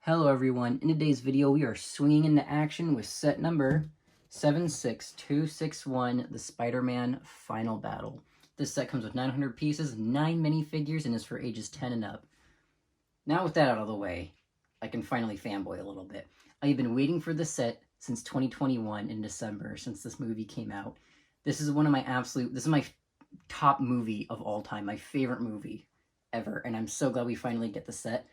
Hello everyone, in today's video we are swinging into action with set number 76261, the Spider-Man Final Battle. This set comes with 900 pieces, 9 minifigures, and is for ages 10 and up. Now with that out of the way, I can finally fanboy a little bit. I've been waiting for this set since 2021 in December, since this movie came out. This is my top movie of all time, my favorite movie ever, and I'm so glad we finally get the set.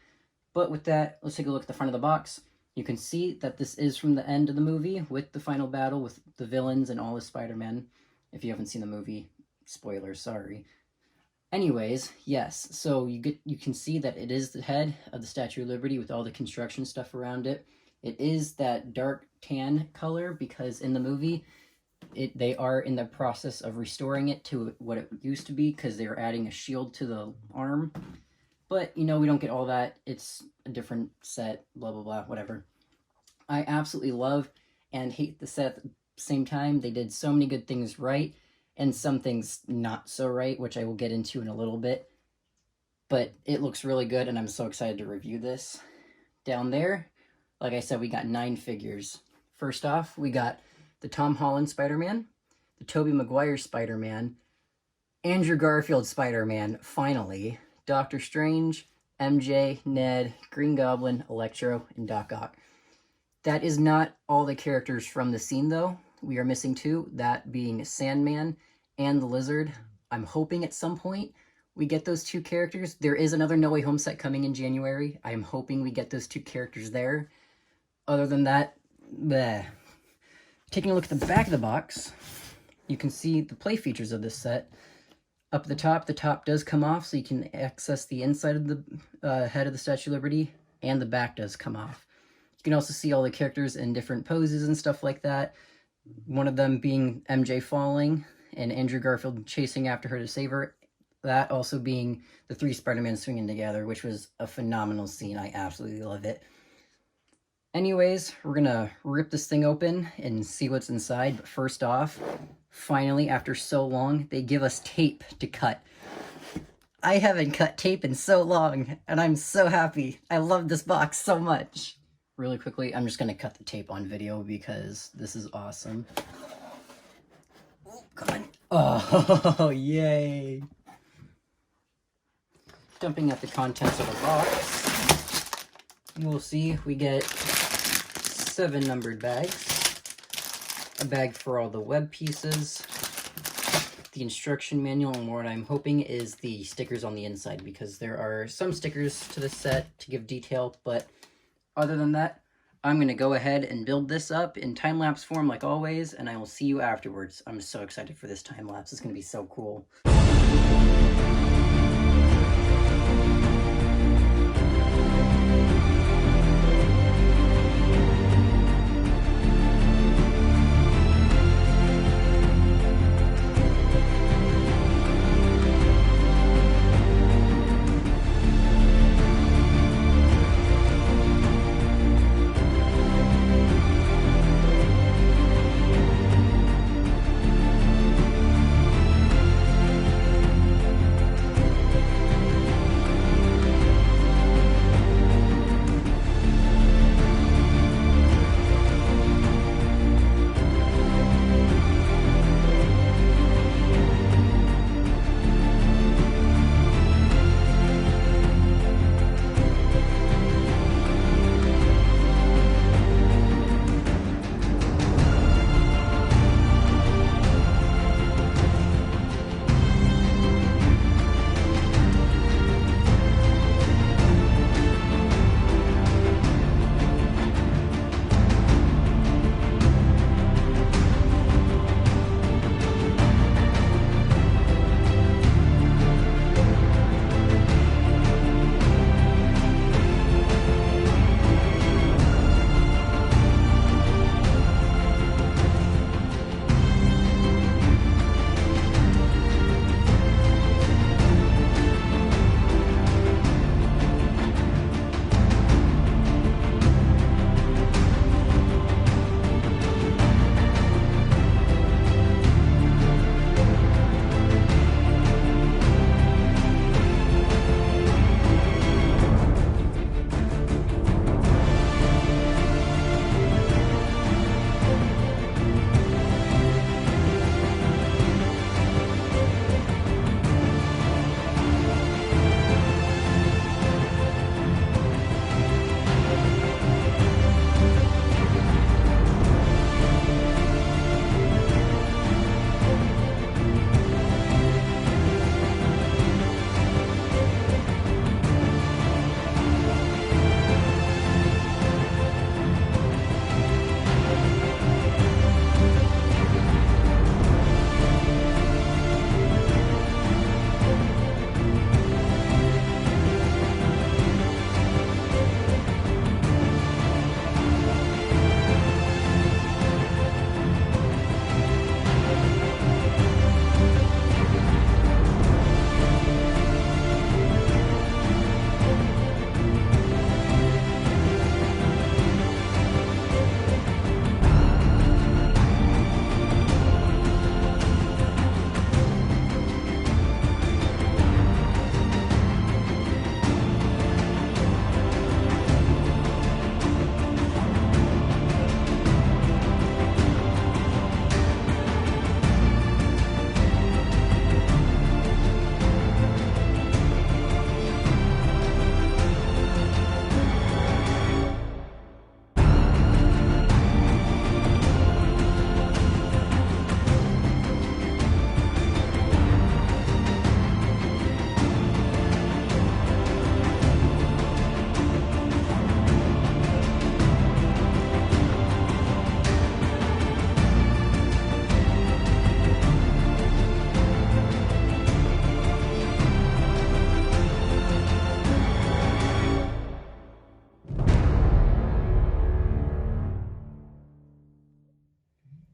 But with that, let's take a look at the front of the box. You can see that this is from the end of the movie with the final battle with the villains and all the Spider-Men. If you haven't seen the movie, spoilers, sorry. Anyways, yes, so you can see that it is the head of the Statue of Liberty with all the construction stuff around it. It is that dark tan color because in the movie, they are in the process of restoring it to what it used to be because they're adding a shield to the arm. But, you know, we don't get all that. It's a different set, blah, blah, blah, whatever. I absolutely love and hate the set at the same time. They did so many good things right and some things not so right, which I will get into in a little bit. But it looks really good, and I'm so excited to review this. Down there, like I said, we got 9 figures. First off, we got the Tom Holland Spider-Man, the Tobey Maguire Spider-Man, Andrew Garfield Spider-Man, finally, Doctor Strange, MJ, Ned, Green Goblin, Electro, and Doc Ock. That is not all the characters from the scene, though. We are missing 2, that being Sandman and the Lizard. I'm hoping at some point we get those 2 characters. There is another No Way Home set coming in January. I am hoping we get those 2 characters there. Other than that, bleh. Taking a look at the back of the box, you can see the play features of this set. Up the top does come off, so you can access the inside of the head of the Statue of Liberty, and the back does come off. You can also see all the characters in different poses and stuff like that. One of them being MJ falling, and Andrew Garfield chasing after her to save her. That also being the 3 Spider-Man swinging together, which was a phenomenal scene. I absolutely love it. Anyways, we're gonna rip this thing open and see what's inside, but first off, finally, after so long, they give us tape to cut. I haven't cut tape in so long, and I'm so happy. I love this box so much. Really quickly, I'm just gonna cut the tape on video because this is awesome. Oh, come on. Oh, yay. Dumping at the contents of the box, you will see we get 7 numbered bags, a bag for all the web pieces, the instruction manual, and what I'm hoping is the stickers on the inside, because there are some stickers to this set to give detail, but other than that, I'm going to go ahead and build this up in time-lapse form like always, and I will see you afterwards. I'm so excited for this time-lapse. It's going to be so cool.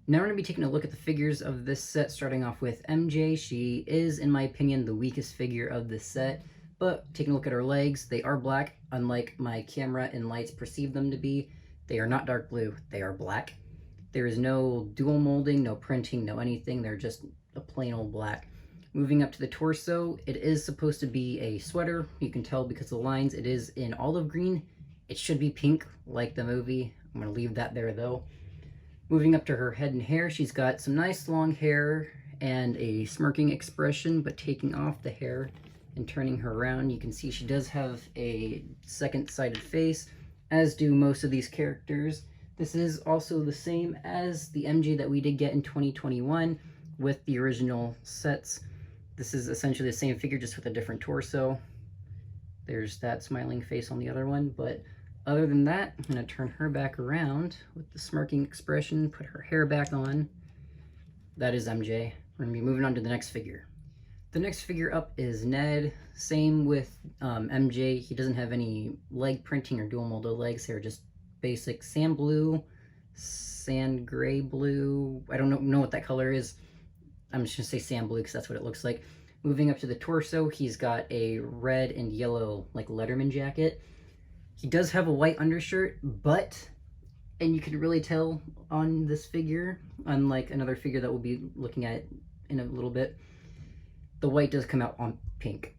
Now we're going to be taking a look at the figures of this set, starting off with MJ. She is, in my opinion, the weakest figure of this set, but taking a look at her legs, they are black, unlike my camera and lights perceive them to be. They are not dark blue, they are black. There is no dual molding, no printing, no anything, they're just a plain old black. Moving up to the torso, it is supposed to be a sweater. You can tell because of the lines, it is in olive green. It should be pink, like the movie. I'm going to leave that there, though. Moving up to her head and hair, she's got some nice long hair and a smirking expression, but taking off the hair and turning her around, you can see she does have a second-sided face, as do most of these characters. This is also the same as the MJ that we did get in 2021 with the original sets. This is essentially the same figure, just with a different torso. There's that smiling face on the other one, but other than that, I'm going to turn her back around with the smirking expression, put her hair back on. That is MJ. We're going to be moving on to the next figure. The next figure up is Ned. Same with MJ. He doesn't have any leg printing or dual molded legs. They're just basic sand blue, sand gray blue. I don't know what that color is. I'm just going to say sand blue because that's what it looks like. Moving up to the torso, he's got a red and yellow like Letterman jacket. He does have a white undershirt, but, and you can really tell on this figure, unlike another figure that we'll be looking at in a little bit, the white does come out on pink,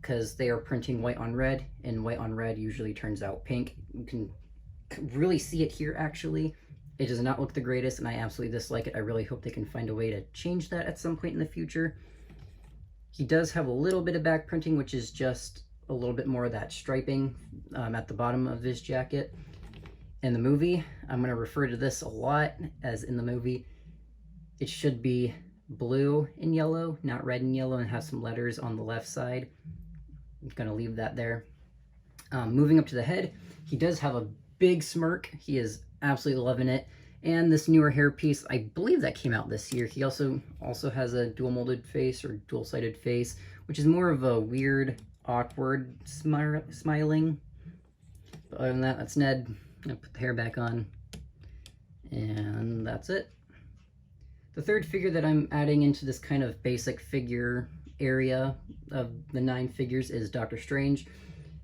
because they are printing white on red, and white on red usually turns out pink. You can really see it here, actually. It does not look the greatest, and I absolutely dislike it. I really hope they can find a way to change that at some point in the future. He does have a little bit of back printing, which is just a little bit more of that striping at the bottom of this jacket. In the movie, I'm going to refer to this a lot as in the movie. It should be blue and yellow, not red and yellow, and have some letters on the left side. I'm going to leave that there. Moving up to the head, he does have a big smirk. He is absolutely loving it. And this newer hairpiece, I believe that came out this year. He also has a dual molded face or dual sided face, which is more of a weird, awkward smiling. But other than that, that's Ned. I'm gonna put the hair back on, and that's it. The third figure that I'm adding into this kind of basic figure area of the 9 figures is Doctor Strange.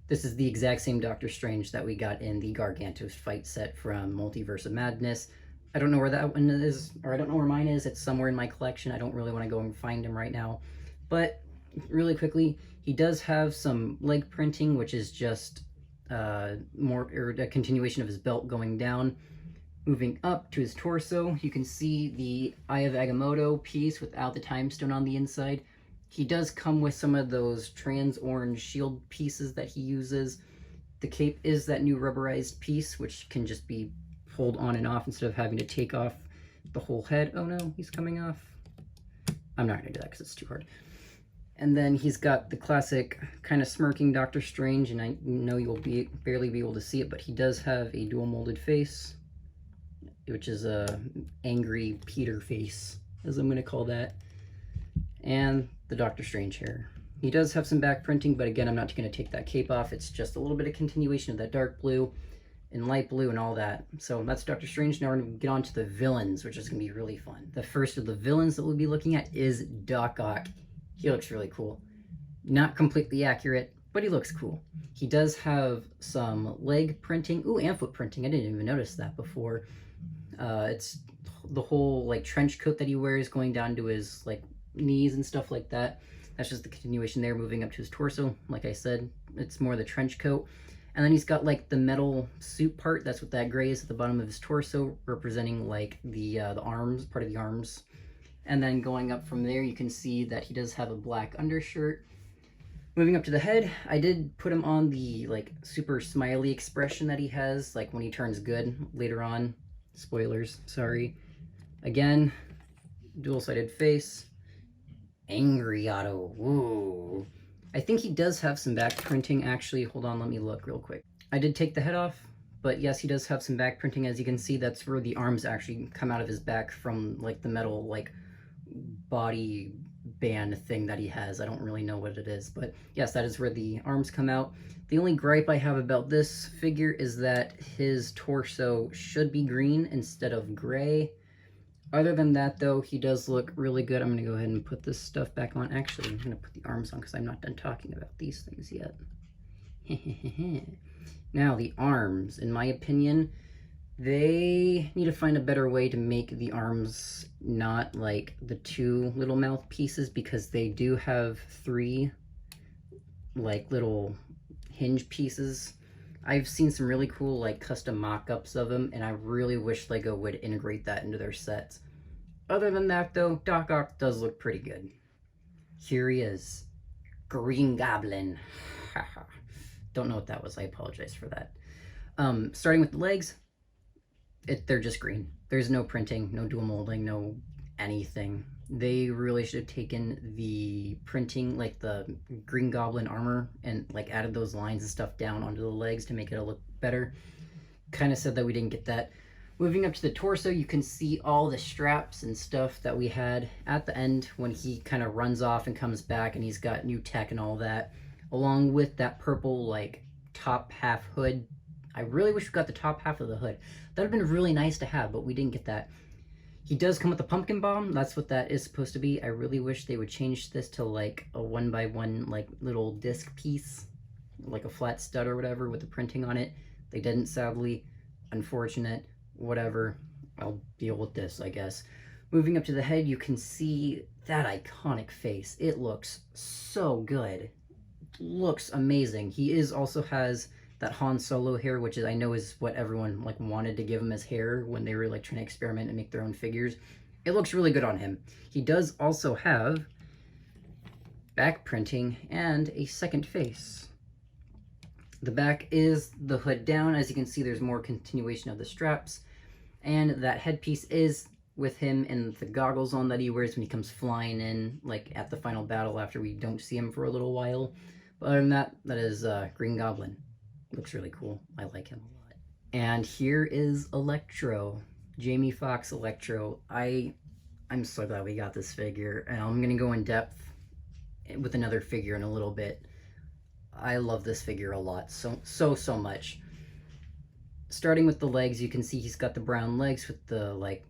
This is the exact same Doctor Strange that we got in the Gargantos fight set from Multiverse of Madness. I don't know where that one is, or I don't know where mine is. It's somewhere in my collection. I don't really want to go and find him right now. But really quickly, he does have some leg printing, which is just more or a continuation of his belt going down. Moving up to his torso, you can see the Eye of Agamotto piece without the time stone on the inside. He does come with some of those trans orange shield pieces that he uses. The cape is that new rubberized piece, which can just be pulled on and off instead of having to take off the whole head. Oh no, he's coming off. I'm not going to do that because it's too hard. And then he's got the classic kind of smirking Doctor Strange, and I know you'll barely be able to see it, but he does have a dual molded face, which is a angry Peter face, as I'm going to call that. And the Doctor Strange hair. He does have some back printing, but again, I'm not going to take that cape off. It's just a little bit of continuation of that dark blue and light blue and all that. So that's Doctor Strange. Now we're going to get on to the villains, which is going to be really fun. The first of the villains that we'll be looking at is Doc Ock. He looks really cool. Not completely accurate, but he looks cool. He does have some leg printing. Ooh, and foot printing. I didn't even notice that before. It's the whole like trench coat that he wears going down to his like knees and stuff like that. That's just the continuation there, moving up to his torso. Like I said, it's more the trench coat. And then he's got like the metal suit part. That's what that gray is at the bottom of his torso, representing like the arms, part of the arms. And then going up from there, you can see that he does have a black undershirt. Moving up to the head, I did put him on the like super smiley expression that he has, like when he turns good later on. Spoilers, sorry. Again, dual-sided face. Angry Otto, woo. I think he does have some back printing, actually. Hold on, let me look real quick. I did take the head off, but yes, he does have some back printing. As you can see, that's where the arms actually come out of his back from like the metal like body band thing that he has. I don't really know what it is, but yes, that is where the arms come out. The only gripe I have about this figure is that his torso should be green instead of gray. Other than that, though, he does look really good. I'm going to go ahead and put this stuff back on. Actually, I'm going to put the arms on because I'm not done talking about these things yet. Now, the arms, in my opinion, they need to find a better way to make the arms not like the two little mouthpieces, because they do have three like little hinge pieces. I've seen some really cool like custom mock-ups of them, and I really wish LEGO would integrate that into their sets. Other than that, though, Doc Ock does look pretty good. Here he is, Green Goblin. Don't know what that was. I apologize for that. Starting with the legs, they're just green. There's no printing, no dual molding, no anything. They really should have taken the printing, like the Green Goblin armor, and like added those lines and stuff down onto the legs to make it look better. Kind of sad that we didn't get that. Moving up to the torso, you can see all the straps and stuff that we had at the end when he kind of runs off and comes back, and he's got new tech and all that, along with that purple like top half hood. I really wish we got the top half of the hood. That would have been really nice to have, but we didn't get that. He does come with a pumpkin bomb. That's what that is supposed to be. I really wish they would change this to like a 1x1 like little disc piece, like a flat stud or whatever with the printing on it. They didn't, sadly. Unfortunate. Whatever. I'll deal with this, I guess. Moving up to the head, you can see that iconic face. It looks so good. It looks amazing. He also has that Han Solo hair, which is, I know, is what everyone like wanted to give him as hair when they were like trying to experiment and make their own figures. It looks really good on him. He does also have back printing and a second face. The back is the hood down. As you can see, there's more continuation of the straps, and that headpiece is with him and the goggles on that he wears when he comes flying in, like at the final battle after we don't see him for a little while. But other than that, that is Green Goblin. Looks really cool. I like him a lot. And here is Electro, Jamie Foxx Electro. I'm so glad we got this figure, and I'm gonna go in depth with another figure in a little bit. I love this figure a lot, so much. Starting with the legs, you can see he's got the brown legs with the like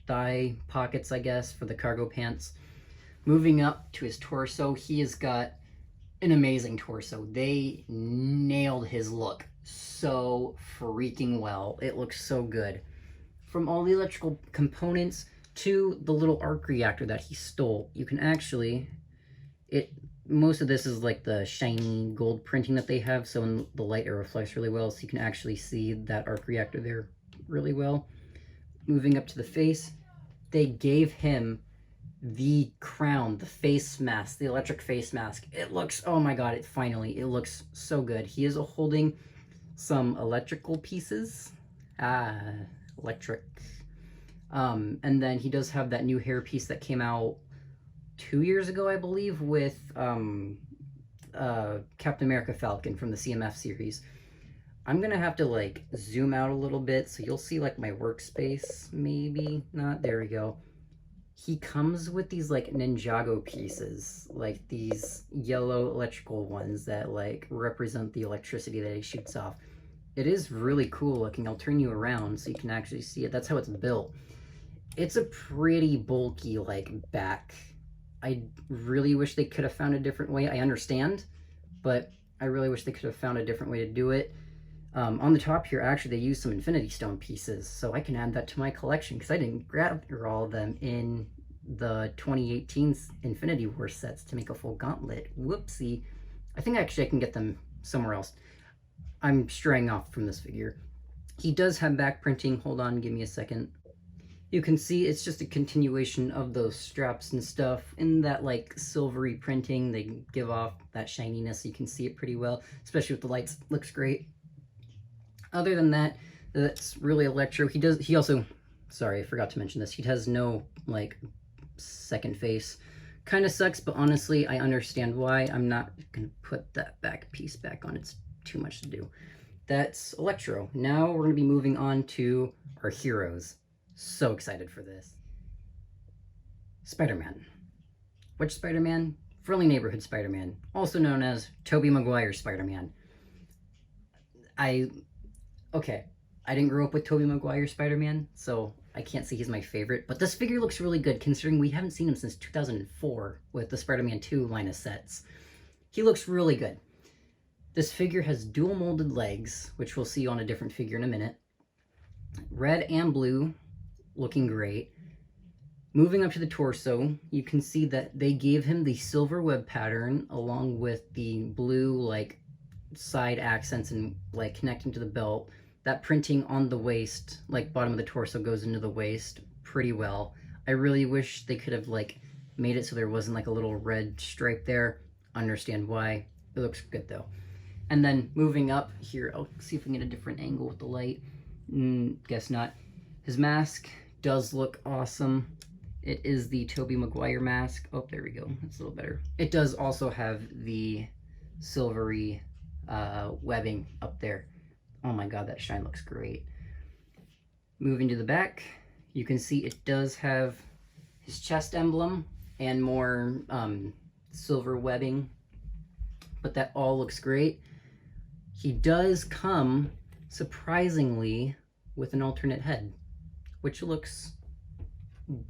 thigh pockets, I guess, for the cargo pants. Moving up to his torso, he has got an amazing torso. They nailed his look so freaking well. It looks so good. From all the electrical components to the little arc reactor that he stole, you can actually, most of this is like the shiny gold printing that they have, so in the light it reflects really well, so you can actually see that arc reactor there really well. Moving up to the face, they gave him the crown, the face mask, the electric face mask. It looks, oh my god, it looks so good. He is holding some electrical pieces. Electric. And then he does have that new hair piece that came out 2 years ago, I believe, with Captain America Falcon from the CMF series. I'm gonna have to like zoom out a little bit so you'll see like my workspace, maybe not. There we go. He comes with these like Ninjago pieces, like these yellow electrical ones that like represent the electricity that he shoots off. It is really cool looking. I'll turn you around so you can actually see it. That's how it's built. It's a pretty bulky like back. I really wish they could have found a different way. I understand, but I really wish they could have found a different way to do it. On the top here, actually, they used some Infinity Stone pieces, so I can add that to my collection because I didn't grab all of them in the 2018 Infinity War sets to make a full gauntlet. Whoopsie. I think actually I can get them somewhere else. I'm straying off from this figure. He does have back printing. Hold on, give me a second. You can see it's just a continuation of those straps and stuff in that like silvery printing. They give off that shininess. You can see it pretty well, especially with the lights. Looks great. Other than that, that's really Electro. He also, sorry, I forgot to mention this. He has no like second face. Kind of sucks, but honestly, I understand why. I'm not gonna put that back piece back on. It's too much to do. That's Electro. Now we're gonna be moving on to our heroes. So excited for this. Spider-Man. Which Spider-Man? Friendly Neighborhood Spider-Man, also known as Tobey Maguire Spider-Man. Okay, I didn't grow up with Tobey Maguire Spider-Man, so I can't say he's my favorite, but this figure looks really good considering we haven't seen him since 2004 with the Spider-Man 2 line of sets. He looks really good. This figure has dual molded legs, which we'll see on a different figure in a minute. Red and blue, looking great. Moving up to the torso, you can see that they gave him the silver web pattern along with the blue like side accents and like connecting to the belt. That printing on the waist, like bottom of the torso, goes into the waist pretty well. I really wish they could have like made it so there wasn't like a little red stripe there. Understand why. It looks good though. And then moving up here, I'll see if we can get a different angle with the light. Guess not. His mask does look awesome. It is the Tobey Maguire mask. Oh, there we go. That's a little better. It does also have the silvery webbing up there. Oh my god, that shine looks great. Moving to the back, you can see it does have his chest emblem and more silver webbing, but that all looks great. He does come, surprisingly, with an alternate head, which looks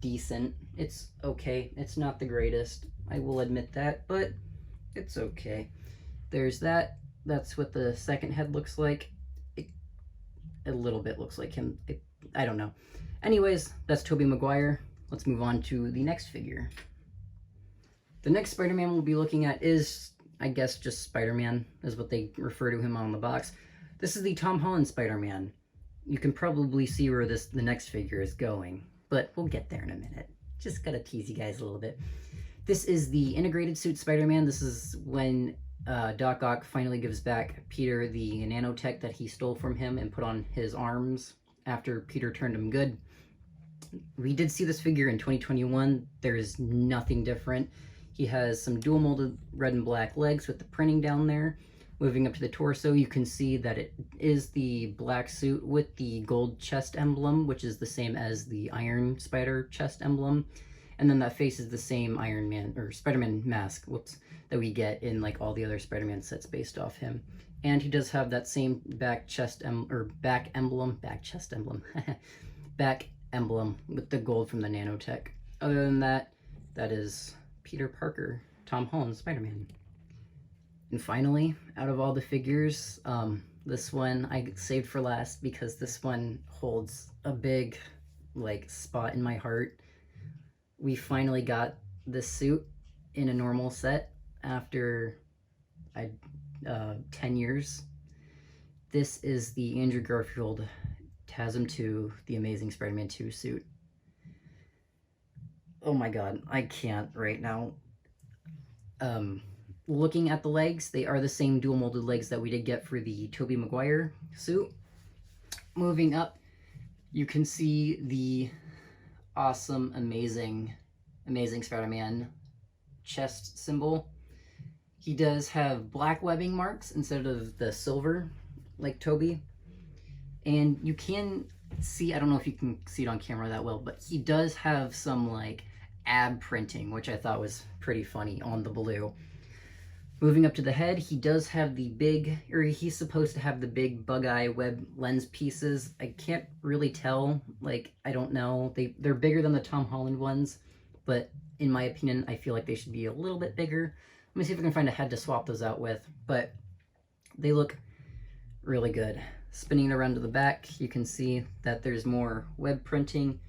decent. It's okay. It's not the greatest, I will admit that, but it's okay. There's that. That's what the second head looks like. It a little bit looks like him. I don't know. Anyways, that's Tobey Maguire. Let's move on to the next figure. The next Spider-Man we'll be looking at is, I guess, just Spider-Man, is what they refer to him on the box. This is the Tom Holland Spider-Man. You can probably see where the next figure is going, but we'll get there in a minute. Just gotta tease you guys a little bit. This is the integrated suit Spider-Man. This is when Doc Ock finally gives back Peter the nanotech that he stole from him and put on his arms after Peter turned him good. We did see this figure in 2021. There's nothing different. He has some dual molded red and black legs with the printing down there. Moving up to the torso, you can see that it is the black suit with the gold chest emblem, which is the same as the Iron Spider chest emblem. And then that face is the same Iron Man, or Spider-Man mask, that we get in like all the other Spider-Man sets based off him. And he does have that same back emblem with the gold from the nanotech. Other than that, that is Peter Parker, Tom Holland, Spider-Man. And finally, out of all the figures, this one I saved for last because this one holds a big like spot in my heart. We finally got this suit in a normal set after 10 years. This is the Andrew Garfield TASM 2, the Amazing Spider-Man 2 suit. Oh my god, I can't right now. Looking at the legs, they are the same dual molded legs that we did get for the Tobey Maguire suit. Moving up, you can see the awesome, amazing Spider-Man chest symbol. He does have black webbing marks instead of the silver, like Tobey. And you can see, I don't know if you can see it on camera that well, but he does have some like ab printing, which I thought was pretty funny on the blue. Moving up to the head, he does have the big, or he's supposed to have the big bug eye web lens pieces. I can't really tell, like, I don't know. They're bigger than the Tom Holland ones, but in my opinion, I feel like they should be a little bit bigger. Let me see if I can find a head to swap those out with, but they look really good. Spinning around to the back, you can see that there's more web printing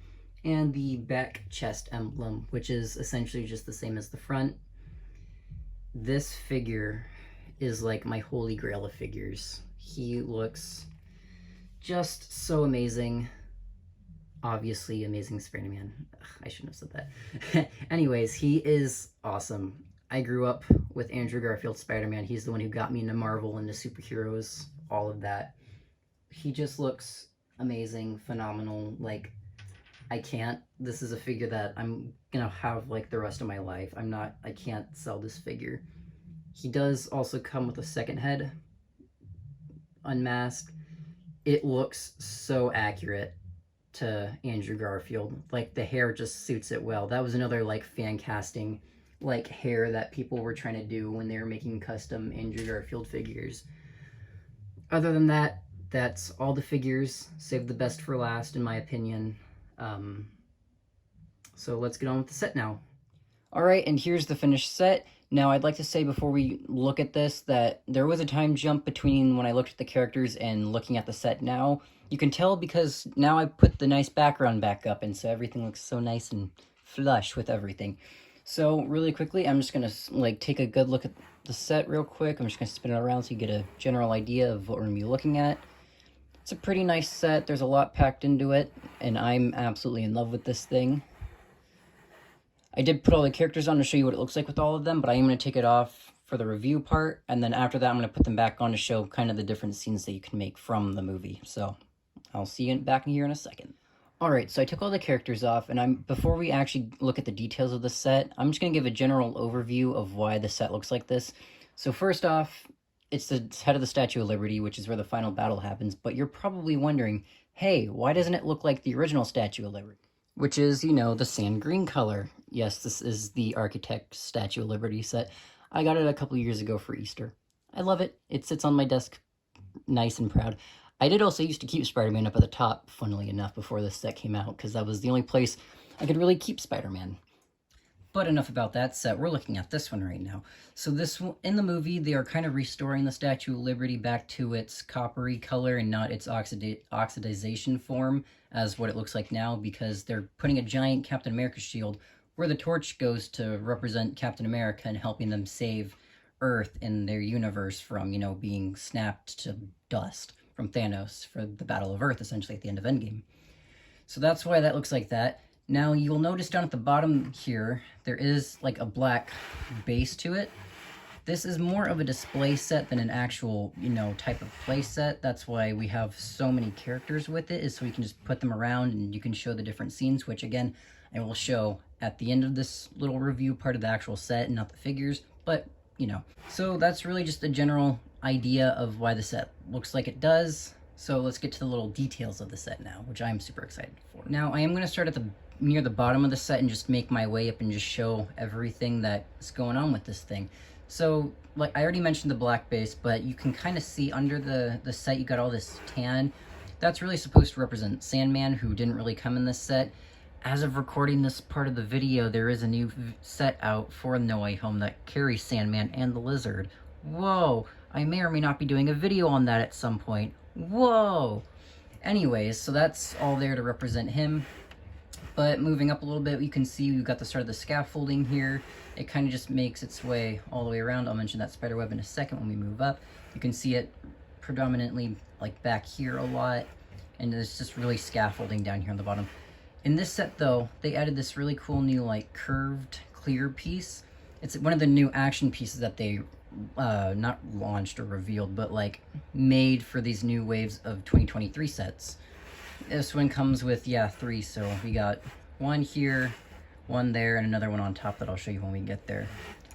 and the back chest emblem, which is essentially just the same as the front. This figure is like my holy grail of figures. He looks just so amazing. Obviously, Amazing Spider-Man. I shouldn't have said that. Anyways, he is awesome. I grew up with Andrew Garfield Spider-Man. He's the one who got me into Marvel, into superheroes, all of that. He just looks amazing, phenomenal. Like, I can't. This is a figure that I'm gonna have like the rest of my life. I can't sell this figure. He does also come with a second head, unmasked. It looks so accurate to Andrew Garfield. Like, the hair just suits it well. That was another like fan casting like hair that people were trying to do when they were making custom Andrew Garfield figures. Other than that, that's all the figures. Saved the best for last, in my opinion. So let's get on with the set now. All right, and here's the finished set. Now, I'd like to say before we look at this that there was a time jump between when I looked at the characters and looking at the set now. You can tell because now I put the nice background back up, and so everything looks so nice and flush with everything. So really quickly, I'm just gonna like take a good look at the set real quick. I'm just gonna spin it around so you get a general idea of what we're gonna be looking at. It's a pretty nice set. There's a lot packed into it, and I'm absolutely in love with this thing. I did put all the characters on to show you what it looks like with all of them, but I am going to take it off for the review part, and then after that I'm going to put them back on to show kind of the different scenes that you can make from the movie. So I'll see you back in here in a second. Alright, so I took all the characters off, and before we actually look at the details of the set, I'm just going to give a general overview of why the set looks like this. So first off, it's the head of the Statue of Liberty, which is where the final battle happens, but you're probably wondering, hey, why doesn't it look like the original Statue of Liberty? Which is, you know, the sand green color. Yes, this is the Architect Statue of Liberty set. I got it a couple years ago for Easter. I love it. It sits on my desk nice and proud. I did also used to keep Spider-Man up at the top, funnily enough, before this set came out, because that was the only place I could really keep Spider-Man. But enough about that set. We're looking at this one right now. So this one, in the movie, they are kind of restoring the Statue of Liberty back to its coppery color and not its oxidization form as what it looks like now, because they're putting a giant Captain America shield where the torch goes to represent Captain America and helping them save Earth and their universe from, you know, being snapped to dust from Thanos for the Battle of Earth, essentially, at the end of Endgame. So that's why that looks like that. Now, you'll notice down at the bottom here, there is like a black base to it. This is more of a display set than an actual, you know, type of play set. That's why we have so many characters with it, is so we can just put them around and you can show the different scenes, which again, I will show at the end of this little review part of the actual set and not the figures, but, you know. So that's really just a general idea of why the set looks like it does. So let's get to the little details of the set now, which I'm super excited for. Now, I am going to start at near the bottom of the set and just make my way up and just show everything that's going on with this thing. So, like I already mentioned the black base, but you can kind of see under the set you got all this tan. That's really supposed to represent Sandman, who didn't really come in this set. As of recording this part of the video, there is a new set out for No Way Home that carries Sandman and the Lizard. Whoa! I may or may not be doing a video on that at some point. Whoa! Anyways, so that's all there to represent him. But moving up a little bit, you can see we've got the start of the scaffolding here. It kind of just makes its way all the way around. I'll mention that spider web in a second when we move up. You can see it predominantly like back here a lot, and there's just really scaffolding down here on the bottom. In this set though, they added this really cool new like curved clear piece. It's one of the new action pieces that they not launched or revealed, but like made for these new waves of 2023 sets. This one comes with, yeah, 3, so we got one here, one there, and another one on top that I'll show you when we get there.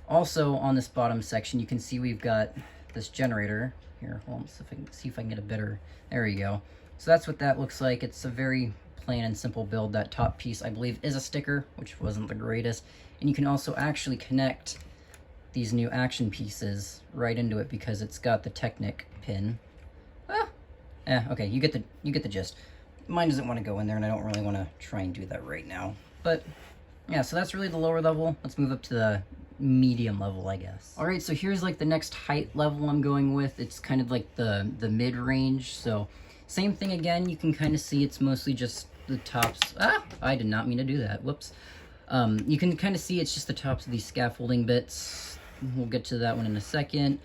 Also, on this bottom section, you can see we've got this generator. Here, hold on, see if I can get a better, there we go. So that's what that looks like. It's a very plain and simple build. That top piece, I believe, is a sticker, which wasn't the greatest. And you can also actually connect these new action pieces right into it because it's got the Technic pin. Okay, you get the gist. Mine doesn't want to go in there, and I don't really want to try and do that right now. But, yeah, so that's really the lower level. Let's move up to the medium level, I guess. Alright, so here's like the next height level I'm going with. It's kind of like the mid-range, so same thing again. You can kind of see it's mostly just the tops. I did not mean to do that. Whoops. You can kind of see it's just the tops of these scaffolding bits. We'll get to that one in a second.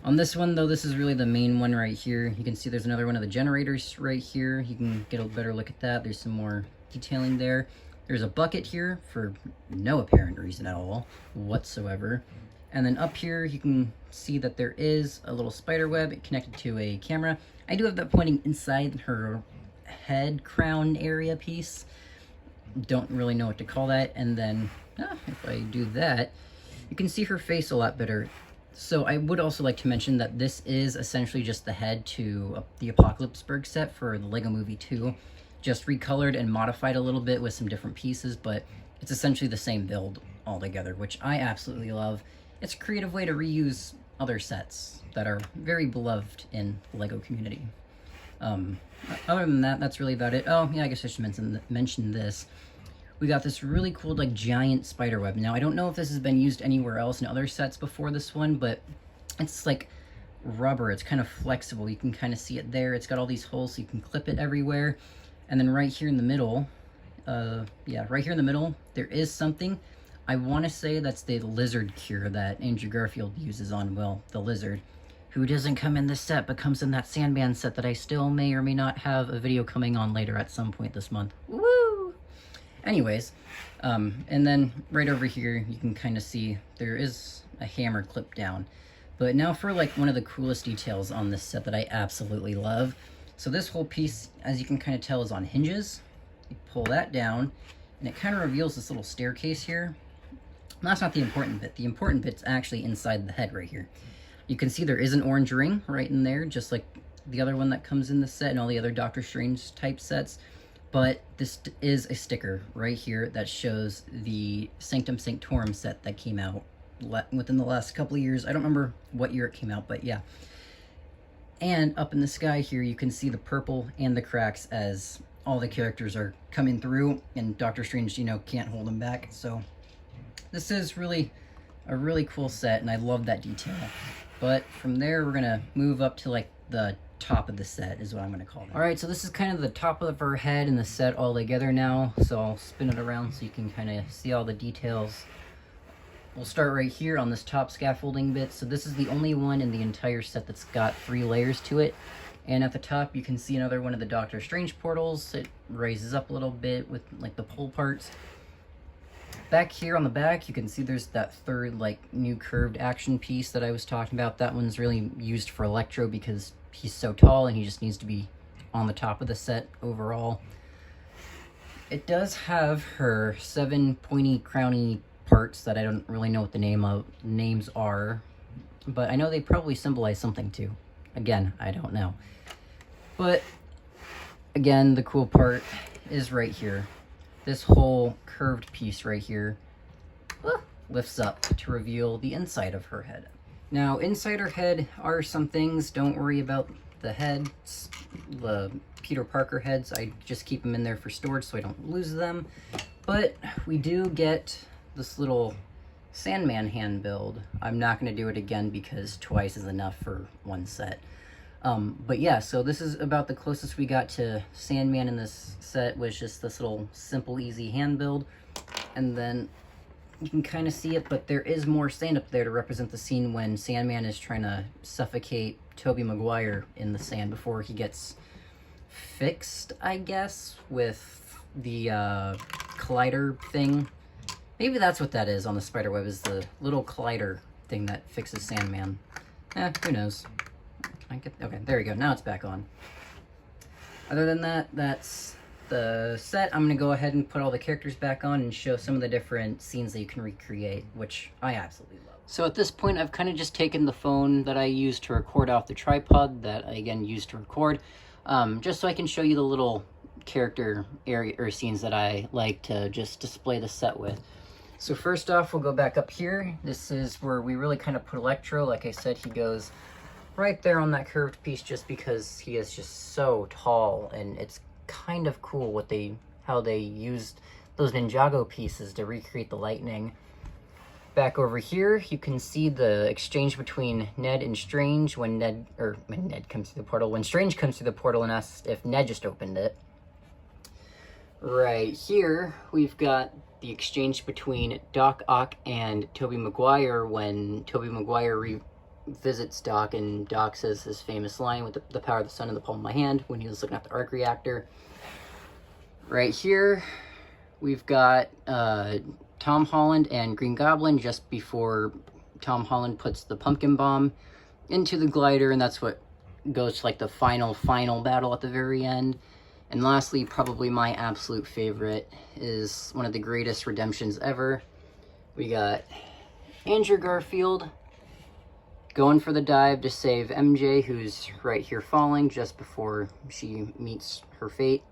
On this one, though, this is really the main one right here. You can see there's another one of the generators right here. You can get a better look at that. There's some more detailing there. There's a bucket here for no apparent reason at all whatsoever. And then up here, you can see that there is a little spider web connected to a camera. I do have that pointing inside her head crown area piece. Don't really know what to call that. And then, if I do that, you can see her face a lot better. So I would also like to mention that this is essentially just the head to the Apocalypseburg set for the Lego Movie 2. Just recolored and modified a little bit with some different pieces, but it's essentially the same build altogether, which I absolutely love. It's a creative way to reuse other sets that are very beloved in the Lego community. Other than that, that's really about it. Oh, yeah, I guess I should mention this. We got this really cool, like, giant spider web. Now, I don't know if this has been used anywhere else in other sets before this one, but it's, like, rubber. It's kind of flexible. You can kind of see it there. It's got all these holes, so you can clip it everywhere. And then right here in the middle, right here in the middle, there is something. I want to say that's the lizard cure that Andrew Garfield uses on, well, the lizard, who doesn't come in this set, but comes in that Sandman set that I still may or may not have a video coming on later at some point this month. Woo! Anyways, and then right over here, you can kind of see there is a hammer clipped down. But now for, like, one of the coolest details on this set that I absolutely love. So this whole piece, as you can kind of tell, is on hinges. You pull that down, and it kind of reveals this little staircase here. And that's not the important bit. The important bit's actually inside the head right here. You can see there is an orange ring right in there, just like the other one that comes in the set and all the other Doctor Strange type sets. But this is a sticker right here that shows the Sanctum Sanctorum set that came out within the last couple of years. I don't remember what year it came out, but yeah. And up in the sky here, you can see the purple and the cracks as all the characters are coming through, and Doctor Strange, you know, can't hold them back. So this is really a really cool set, and I love that detail. But from there, we're gonna move up to, like, the top of the set is what I'm gonna call it. All right, so this is kind of the top of her head in the set all together now. So I'll spin it around so you can kind of see all the details. We'll start right here on this top scaffolding bit. So this is the only one in the entire set that's got 3 layers to it. And at the top, you can see another one of the Doctor Strange portals. It raises up a little bit with, like, the pull parts. Back here on the back, you can see there's that third, like, new curved action piece that I was talking about. That one's really used for Electro because he's so tall and he just needs to be on the top of the set overall. It does have her 7 pointy, crowny parts that I don't really know what the names are, but I know they probably symbolize something too. Again, I don't know. But again, the cool part is right here. This whole curved piece right here lifts up to reveal the inside of her head. Now, inside her head are some things. Don't worry about the heads, the Peter Parker heads. I just keep them in there for storage so I don't lose them. But we do get this little Sandman hand build. I'm not going to do it again because twice is enough for one set. But yeah, so this is about the closest we got to Sandman in this set, was just this little simple, easy hand build. And then you can kind of see it, but there is more sand up there to represent the scene when Sandman is trying to suffocate Tobey Maguire in the sand before he gets fixed, I guess, with the collider thing. Maybe that's what that is on the spiderweb, is the little collider thing that fixes Sandman. Who knows? Okay, there we go. Now it's back on. Other than that, that's the set. I'm going to go ahead and put all the characters back on and show some of the different scenes that you can recreate, which I absolutely love. So at this point, I've kind of just taken the phone that I used to record off the tripod that I, again, used to record, just so I can show you the little character area or scenes that I like to just display the set with. So first off, we'll go back up here. This is where we really kind of put Electro. Like I said, he goes right there on that curved piece just because he is just so tall, and it's kind of cool how they used those Ninjago pieces to recreate the lightning. Back over here, you can see the exchange between Ned and Strange when Ned comes through the portal, when Strange comes through the portal and asks if Ned just opened it. Right here, we've got the exchange between Doc Ock and Tobey Maguire when Tobey Maguire visits Doc, and Doc says his famous line with the power of the sun in the palm of my hand when he was looking at the arc reactor. Right here, we've got Tom Holland and Green Goblin just before Tom Holland puts the pumpkin bomb into the glider, and that's what goes to, like, the final battle at the very end. And lastly, probably my absolute favorite, is one of the greatest redemptions ever. We got Andrew Garfield going for the dive to save MJ, who's right here falling just before she meets her fate,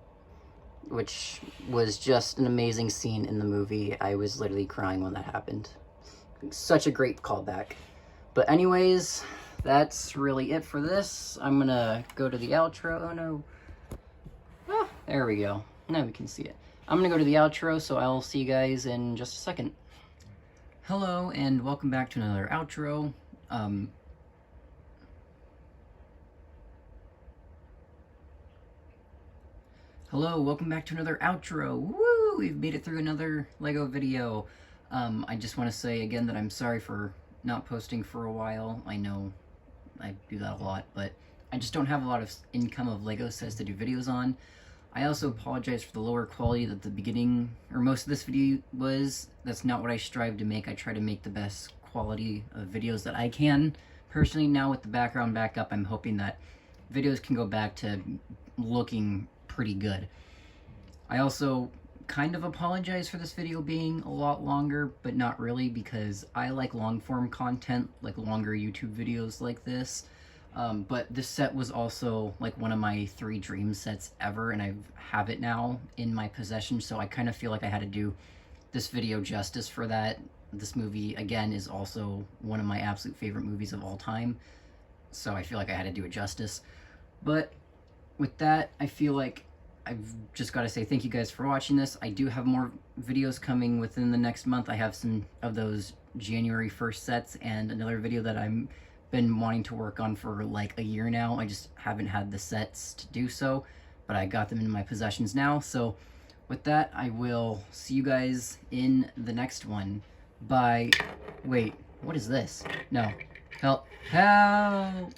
which was just an amazing scene in the movie. I was literally crying when that happened. Such a great callback. But anyways, that's really it for this. I'm gonna go to the outro. Oh no. Ah, there we go. Now we can see it. I'm gonna go to the outro, so I'll see you guys in just a second. Hello, and welcome back to another outro. Hello, welcome back to another outro. Woo! We've made it through another LEGO video. I just want to say again that I'm sorry for not posting for a while. I know I do that a lot, but I just don't have a lot of income of LEGO sets to do videos on. I also apologize for the lower quality that the beginning, or most of this video was. That's not what I strive to make. I try to make the best quality of videos that I can. Personally, now with the background back up, I'm hoping that videos can go back to looking pretty good. I also kind of apologize for this video being a lot longer, but not really, because I like long form content, like longer YouTube videos like this. But this set was also like one of my 3 dream sets ever, and I have it now in my possession, so I kind of feel like I had to do this video justice for that. This movie, again, is also one of my absolute favorite movies of all time, so I feel like I had to do it justice. But with that, I feel like I've just got to say thank you guys for watching this. I do have more videos coming within the next month. I have some of those January 1st sets and another video that I'm been wanting to work on for like a year now. I just haven't had the sets to do so, but I got them in my possessions now. So with that, I will see you guys in the next one. Bye. Wait, what is this? No. Help. Help!